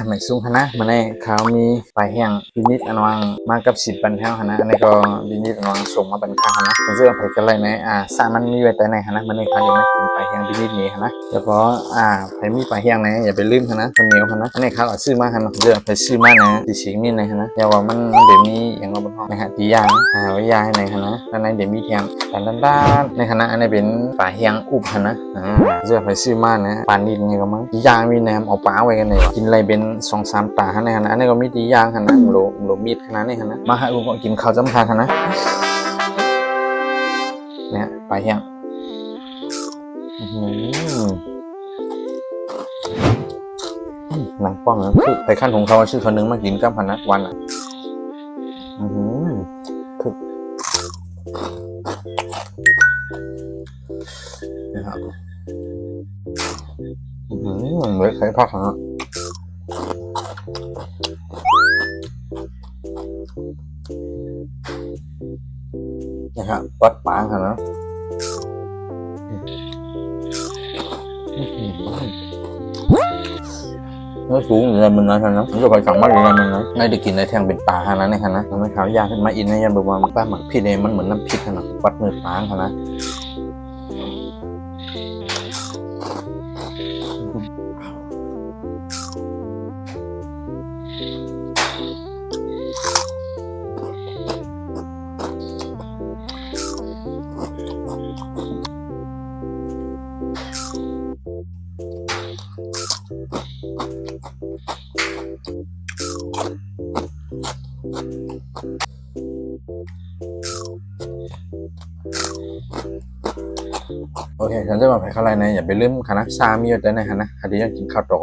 ไม่สูงขนาดมันในเขามีปลายแห้งบินิดอันวางมากับ10 บรรเทาขนาดอันนี้ก็บินิดอันวางส่งมาบรรเทาขนาดมันจะเอาไปกันเลยไหมสามันมีไว้แต่ไหนขนาดมันในเขาเดี๋ยวไม่กินปลายแห้งบินิดนี้ขนาดแล้วก็ไปมีปลายแห้งไหนอย่าไปลืมขนาดคนเหนียวขนาดอันนี้เขาเอาซื้อมาขนาดเลือกไปซื้อมานะดิชิงนี่ในขนาดอย่าว่ามันเดี๋ยวมีอย่างเราบนห้องนะฮะตียางไว้ยาให้ในขนาดแล้วในเดี๋ยวมีแทงด้านในขนาดอันนี้เป็นปลายแห้งอุบขนาดเลือกไปซื้อมานะปานนิดนี่ก็มั้งตียางมีแหนมเอาปลาไว้กันเลยกินอะไรเป็น2-3 ตาขนาดอันนี้ก็มีตียางขนาดโลมีดขนาดนี้ขนาดมาให้ลูกกินข้าวจำพาขนาดเนี่ยปลายแห้งหนังป้องนะคือไปขั้นของเขาชื่อคนนึงมากินกับพนักวันคือนะครับเหมือนใส่ผักนะนะครับปัดปางค่ะนะเนื้อสูงอยู่ในมันนะนะมันจะไปสั่งมาอยู่ในมันนะในได้กินในแทงเป็นปลาฮะนะในฮะนะทำให้เขาย่างขึ้นมาอินในยันบอกว่าป้าหมักพี่เนี่ยมันเหมือนน้ำพริกนะวัดมือปางค่ะนะโอเคฉันจะมาไปข้างในนะอย่าไปลืมคณะซามีอยู่แต่ในฮะนะคดียังกินข้าวตก